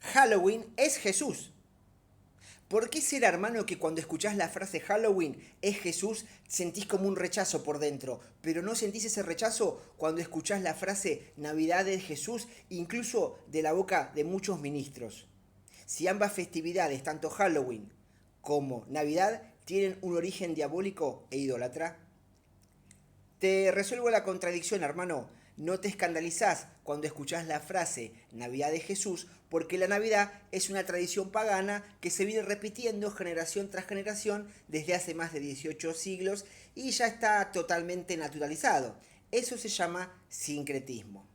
Halloween es Jesús. ¿Por qué será, hermano, que cuando escuchás la frase Halloween es Jesús, sentís como un rechazo por dentro, pero no sentís ese rechazo cuando escuchás la frase Navidad es Jesús, incluso de la boca de muchos ministros? Si ambas festividades, tanto Halloween como Navidad, tienen un origen diabólico e idólatra. Te resuelvo la contradicción, hermano. No te escandalizás cuando escuchás la frase Navidad de Jesús, porque la Navidad es una tradición pagana que se viene repitiendo generación tras generación desde hace más de 18 siglos y ya está totalmente naturalizado. Eso se llama sincretismo.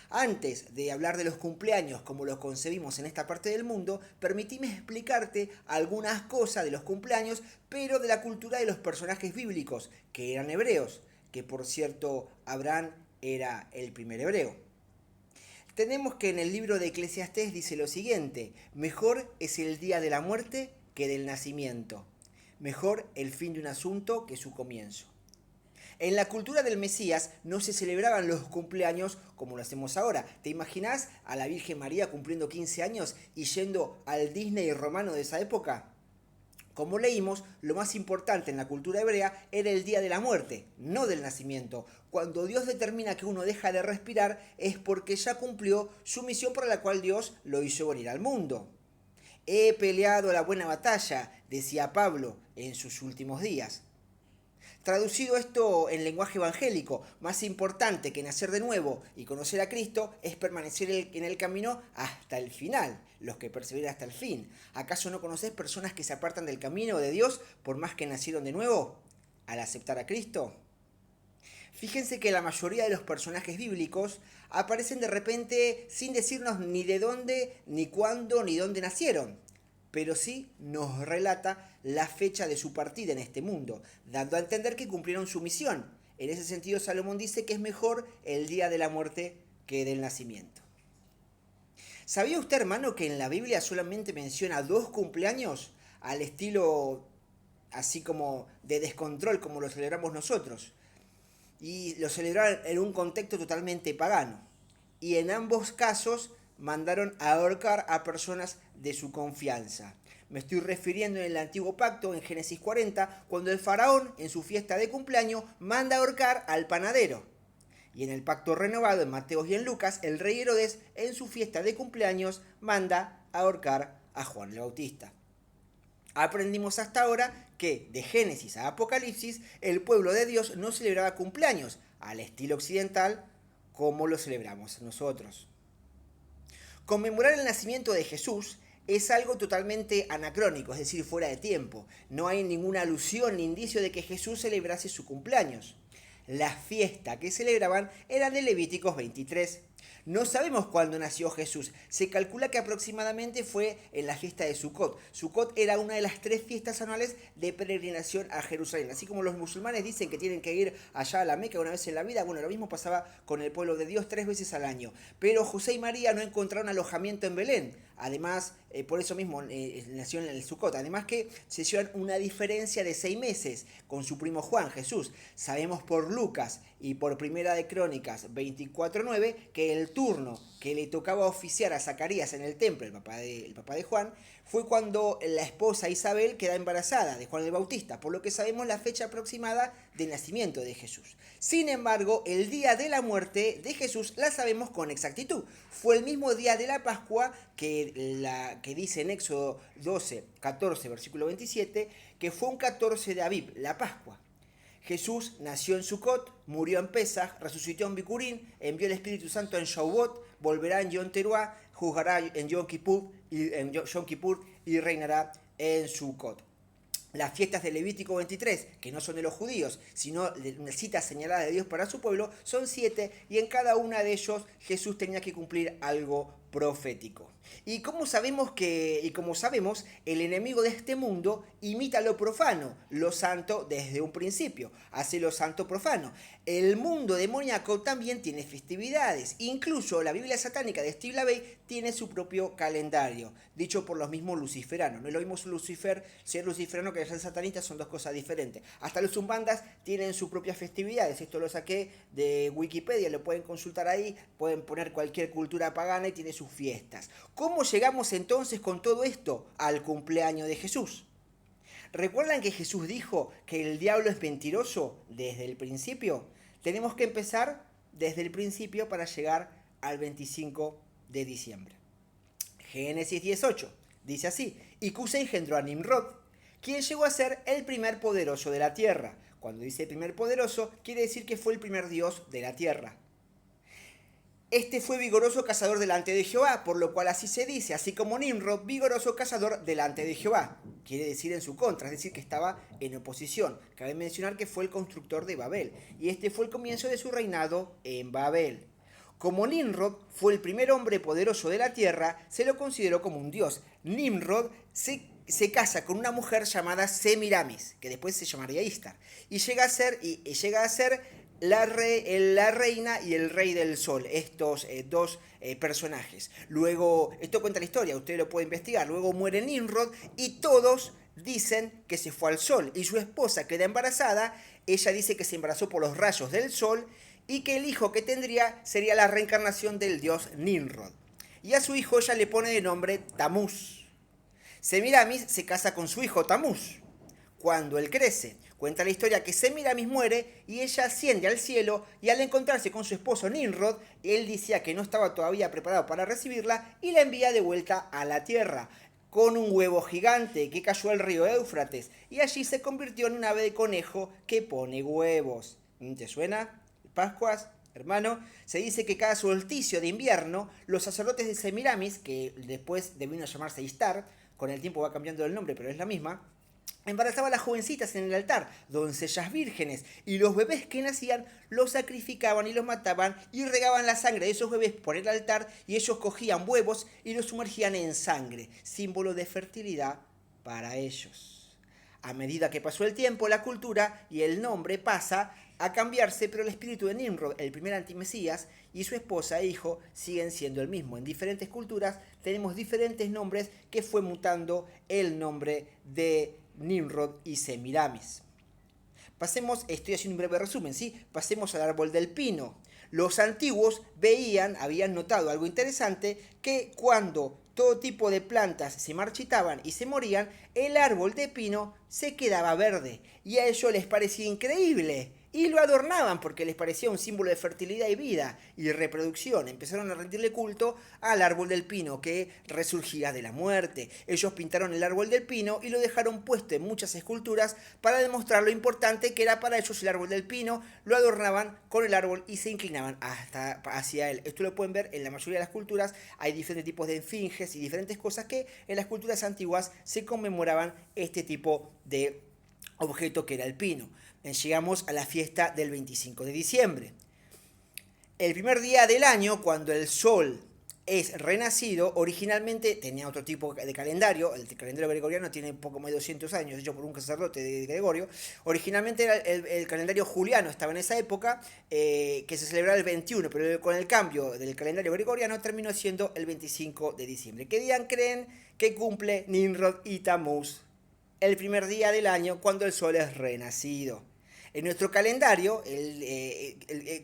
Antes de hablar de los cumpleaños como los concebimos en esta parte del mundo, permitime explicarte algunas cosas de los cumpleaños, pero de la cultura de los personajes bíblicos, que eran hebreos, que por cierto Abraham era el primer hebreo. Tenemos que en el libro de Eclesiastés dice lo siguiente: mejor es el día de la muerte que del nacimiento, mejor el fin de un asunto que su comienzo. En la cultura del Mesías no se celebraban los cumpleaños como lo hacemos ahora. ¿Te imaginas a la Virgen María cumpliendo 15 años y yendo al Disney romano de esa época? Como leímos, lo más importante en la cultura hebrea era el día de la muerte, no del nacimiento. Cuando Dios determina que uno deja de respirar es porque ya cumplió su misión para la cual Dios lo hizo venir al mundo. He peleado la buena batalla, decía Pablo en sus últimos días. Traducido esto en lenguaje evangélico, más importante que nacer de nuevo y conocer a Cristo es permanecer en el camino hasta el final, los que perseveran hasta el fin. ¿Acaso no conoces personas que se apartan del camino de Dios por más que nacieron de nuevo al aceptar a Cristo? Fíjense que la mayoría de los personajes bíblicos aparecen de repente sin decirnos ni de dónde, ni cuándo, ni dónde nacieron, pero sí nos relata la fecha de su partida en este mundo, dando a entender que cumplieron su misión. En ese sentido, Salomón dice que es mejor el día de la muerte que del nacimiento. ¿Sabía usted, hermano, que en la Biblia solamente menciona 2 cumpleaños al estilo así como de descontrol como lo celebramos nosotros? Y lo celebraron en un contexto totalmente pagano. Y en ambos casos mandaron a ahorcar a personas de su confianza. Me estoy refiriendo en el antiguo pacto, en Génesis 40, cuando el faraón, en su fiesta de cumpleaños, manda a ahorcar al panadero. Y en el pacto renovado, en Mateo y en Lucas, el rey Herodes, en su fiesta de cumpleaños, manda a ahorcar a Juan el Bautista. Aprendimos hasta ahora que de Génesis a Apocalipsis el pueblo de Dios no celebraba cumpleaños al estilo occidental como lo celebramos nosotros. Conmemorar el nacimiento de Jesús es algo totalmente anacrónico, es decir, fuera de tiempo. No hay ninguna alusión ni indicio de que Jesús celebrase su cumpleaños. La fiesta que celebraban era de Levíticos 23. No sabemos cuándo nació Jesús. Se calcula que aproximadamente fue en la fiesta de Sukkot. Sukkot era una de las 3 fiestas anuales de peregrinación a Jerusalén. Así como los musulmanes dicen que tienen que ir allá a la Meca una vez en la vida, bueno, lo mismo pasaba con el pueblo de Dios 3 veces al año. Pero José y María no encontraron alojamiento en Belén. Además, por eso mismo nació en el Sukkot. Además que se llevan una diferencia de 6 meses con su primo Juan, Jesús. Sabemos por Lucas y por Primera de Crónicas 24:9 que el turno que le tocaba oficiar a Zacarías en el templo, el papá de Juan, fue cuando la esposa Isabel queda embarazada de Juan el Bautista, por lo que sabemos la fecha aproximada del nacimiento de Jesús. Sin embargo, el día de la muerte de Jesús la sabemos con exactitud. Fue el mismo día de la Pascua que dice en Éxodo 12, 14, versículo 27, que fue un 14 de Aviv, la Pascua. Jesús nació en Sukkot, murió en Pesach, resucitó en Bikurim, envió el Espíritu Santo en Shavuot, volverá en Yom Teruah, juzgará en Yom Kippur y reinará en Sukkot. Las fiestas de Levítico 23, que no son de los judíos, sino una cita señalada de Dios para su pueblo, son 7 y en cada una de ellos Jesús tenía que cumplir algo profético. Como sabemos, el enemigo de este mundo imita lo profano, lo santo desde un principio, hace lo santo profano. El mundo demoníaco también tiene festividades, incluso la Biblia satánica de Steve LaVey tiene su propio calendario, dicho por los mismos luciferanos. No es lo mismo ser luciferano que ser satanista, son 2 cosas diferentes. Hasta los umbandas tienen sus propias festividades, esto lo saqué de Wikipedia, lo pueden consultar ahí, pueden poner cualquier cultura pagana y tiene sus fiestas. ¿Cómo llegamos entonces con todo esto al cumpleaños de Jesús? ¿Recuerdan que Jesús dijo que el diablo es mentiroso desde el principio? Tenemos que empezar desde el principio para llegar al 25 de diciembre. Génesis 18 dice así: y Cusa engendró a Nimrod, quien llegó a ser el primer poderoso de la tierra. Cuando dice primer poderoso, quiere decir que fue el primer dios de la tierra. Este fue vigoroso cazador delante de Jehová, por lo cual así se dice, así como Nimrod, vigoroso cazador delante de Jehová. Quiere decir en su contra, es decir, que estaba en oposición. Cabe mencionar que fue el constructor de Babel, y este fue el comienzo de su reinado en Babel. Como Nimrod fue el primer hombre poderoso de la tierra, se lo consideró como un dios. Nimrod se casa con una mujer llamada Semiramis, que después se llamaría Istar, y llega a ser la reina y el rey del sol, estos dos personajes. Luego, esto cuenta la historia, usted lo puede investigar. Luego muere Nimrod y todos dicen que se fue al sol. Y su esposa queda embarazada, ella dice que se embarazó por los rayos del sol y que el hijo que tendría sería la reencarnación del dios Nimrod. Y a su hijo ella le pone de nombre Tamuz. Semiramis se casa con su hijo Tamuz. Cuando él crece, cuenta la historia que Semiramis muere y ella asciende al cielo, y al encontrarse con su esposo Nimrod, él decía que no estaba todavía preparado para recibirla y la envía de vuelta a la tierra con un huevo gigante que cayó al río Éufrates, y allí se convirtió en un ave de conejo que pone huevos. ¿Te suena? Pascuas, hermano. Se dice que cada solsticio de invierno los sacerdotes de Semiramis, que después devino llamarse Istar, con el tiempo va cambiando el nombre pero es la misma, embarazaba a las jovencitas en el altar, doncellas vírgenes, y los bebés que nacían los sacrificaban y los mataban y regaban la sangre de esos bebés por el altar, y ellos cogían huevos y los sumergían en sangre, símbolo de fertilidad para ellos. A medida que pasó el tiempo, la cultura y el nombre pasa a cambiarse, pero el espíritu de Nimrod, el primer antimesías, y su esposa e hijo siguen siendo el mismo. En diferentes culturas tenemos diferentes nombres que fue mutando el nombre de Nimrod y Semiramis. Pasemos, estoy haciendo un breve resumen, ¿sí? Pasemos al árbol del pino. Los antiguos habían notado algo interesante, que cuando todo tipo de plantas se marchitaban y se morían, el árbol de pino se quedaba verde, y a ellos les parecía increíble. Y lo adornaban porque les parecía un símbolo de fertilidad y vida y reproducción. Empezaron a rendirle culto al árbol del pino que resurgía de la muerte. Ellos pintaron el árbol del pino y lo dejaron puesto en muchas esculturas para demostrar lo importante que era para ellos el árbol del pino. Lo adornaban con el árbol y se inclinaban hacia él. Esto lo pueden ver en la mayoría de las culturas. Hay diferentes tipos de esfinges y diferentes cosas que en las culturas antiguas se conmemoraban este tipo de objeto que era el pino. Llegamos a la fiesta del 25 de diciembre. El primer día del año, cuando el sol es renacido, originalmente tenía otro tipo de calendario. El calendario gregoriano tiene poco más de 200 años, hecho por un sacerdote de Gregorio. Originalmente era el calendario juliano, estaba en esa época, que se celebraba el 21, pero con el cambio del calendario gregoriano terminó siendo el 25 de diciembre. ¿Qué día creen que cumple Nimrod y Tamuz? El primer día del año, cuando el sol es renacido. En nuestro calendario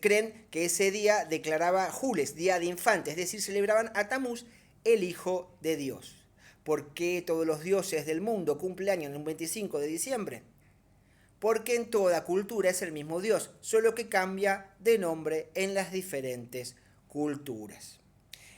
creen que ese día declaraba Jules, día de infante, es decir, celebraban a Tamuz, el hijo de Dios. ¿Por qué todos los dioses del mundo cumplen años en el 25 de diciembre? Porque en toda cultura es el mismo Dios, solo que cambia de nombre en las diferentes culturas.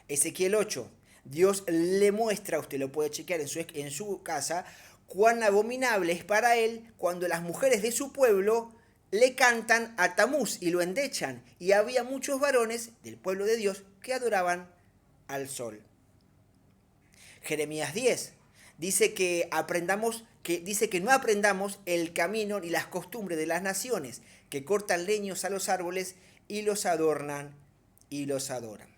Ezequiel 8, Dios le muestra, usted lo puede chequear en su casa, cuán abominable es para él cuando las mujeres de su pueblo le cantan a Tamuz y lo endechan. Y había muchos varones del pueblo de Dios que adoraban al sol. Jeremías 10 dice que no aprendamos el camino ni las costumbres de las naciones, que cortan leños a los árboles y los adornan y los adoran.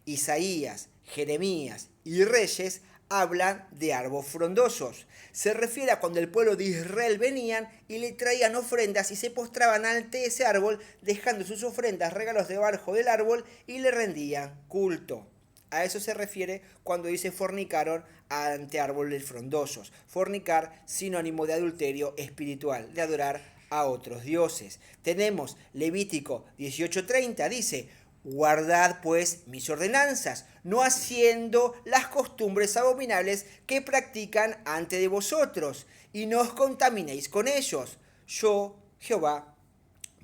Isaías, Jeremías y Reyes hablan de árboles frondosos. Se refiere a cuando el pueblo de Israel venían y le traían ofrendas y se postraban ante ese árbol, dejando sus ofrendas, regalos debajo del árbol, y le rendían culto. A eso se refiere cuando dice fornicaron ante árboles frondosos. Fornicar, sinónimo de adulterio espiritual, de adorar a otros dioses. Tenemos Levítico 18:30, dice: Guardad pues mis ordenanzas, no haciendo las costumbres abominables que practican ante de vosotros, y no os contaminéis con ellos. Yo, Jehová,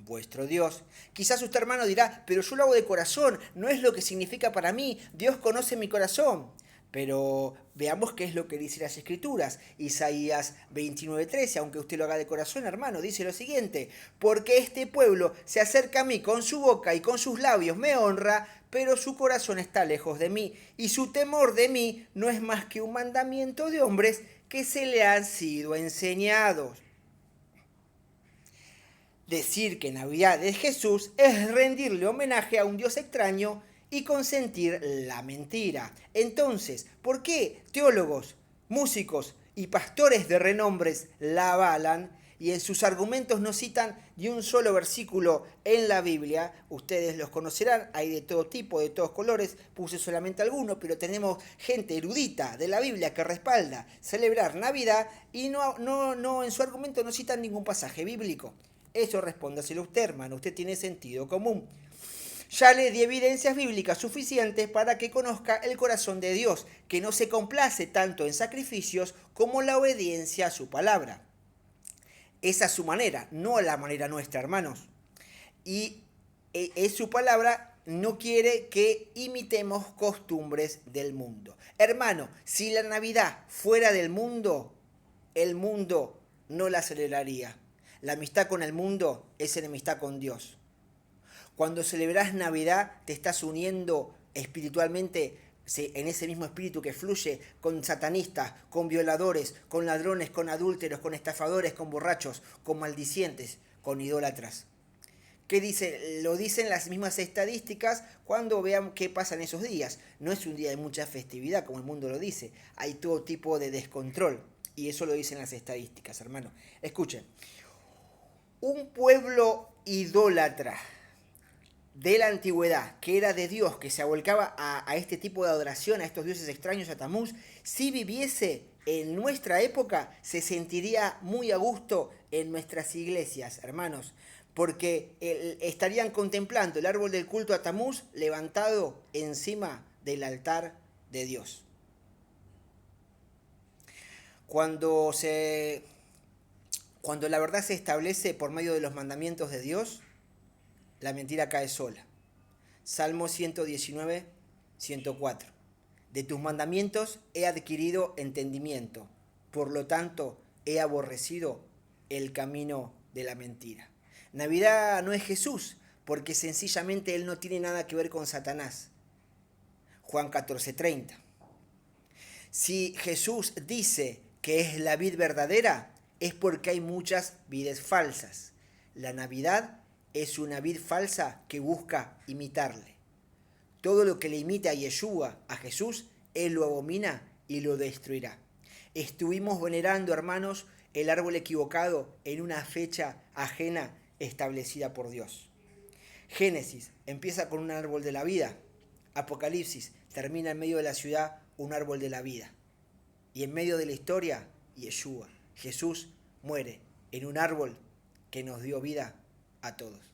vuestro Dios. Quizás usted, hermano, dirá, pero yo lo hago de corazón, no es lo que significa para mí, Dios conoce mi corazón. Pero veamos qué es lo que dice las Escrituras. Isaías 29:13, aunque usted lo haga de corazón, hermano, dice lo siguiente: porque este pueblo se acerca a mí con su boca y con sus labios me honra, pero su corazón está lejos de mí, y su temor de mí no es más que un mandamiento de hombres que se le han sido enseñados. Decir que Navidad es Jesús es rendirle homenaje a un Dios extraño y consentir la mentira. Entonces, ¿por qué teólogos, músicos y pastores de renombres la avalan y en sus argumentos no citan ni un solo versículo en la Biblia? Ustedes los conocerán, hay de todo tipo, de todos colores, puse solamente algunos, pero tenemos gente erudita de la Biblia que respalda celebrar Navidad y no en su argumento no citan ningún pasaje bíblico. Eso respóndaselo usted, hermano. Usted tiene sentido común. Ya le di evidencias bíblicas suficientes para que conozca el corazón de Dios, que no se complace tanto en sacrificios como la obediencia a su palabra. Esa es su manera, no la manera nuestra, hermanos. Y es su palabra, no quiere que imitemos costumbres del mundo. Hermano, si la Navidad fuera del mundo, el mundo no la celebraría. La amistad con el mundo es enemistad con Dios. Cuando celebras Navidad te estás uniendo espiritualmente en ese mismo espíritu que fluye con satanistas, con violadores, con ladrones, con adúlteros, con estafadores, con borrachos, con maldicientes, con idólatras. ¿Qué dice? Lo dicen las mismas estadísticas cuando vean qué pasa en esos días. No es un día de mucha festividad, como el mundo lo dice. Hay todo tipo de descontrol. Y eso lo dicen las estadísticas, hermano. Escuchen. Un pueblo idólatra de la antigüedad, que era de Dios, que se volcaba a este tipo de adoración, a estos dioses extraños, a Tamuz, si viviese en nuestra época, se sentiría muy a gusto en nuestras iglesias, hermanos, porque estarían contemplando el árbol del culto a Tamuz levantado encima del altar de Dios. Cuando la verdad se establece por medio de los mandamientos de Dios, la mentira cae sola. Salmo 119, 104. De tus mandamientos he adquirido entendimiento, por lo tanto he aborrecido el camino de la mentira. Navidad no es Jesús, porque sencillamente él no tiene nada que ver con Satanás. Juan 14:30. Si Jesús dice que es la vid verdadera, es porque hay muchas vides falsas. La Navidad es una vid falsa que busca imitarle. Todo lo que le imite a Yeshua, a Jesús, él lo abomina y lo destruirá. Estuvimos venerando, hermanos, el árbol equivocado en una fecha ajena establecida por Dios. Génesis empieza con un árbol de la vida. Apocalipsis termina en medio de la ciudad un árbol de la vida. Y en medio de la historia, Yeshua, Jesús, muere en un árbol que nos dio vida a todos.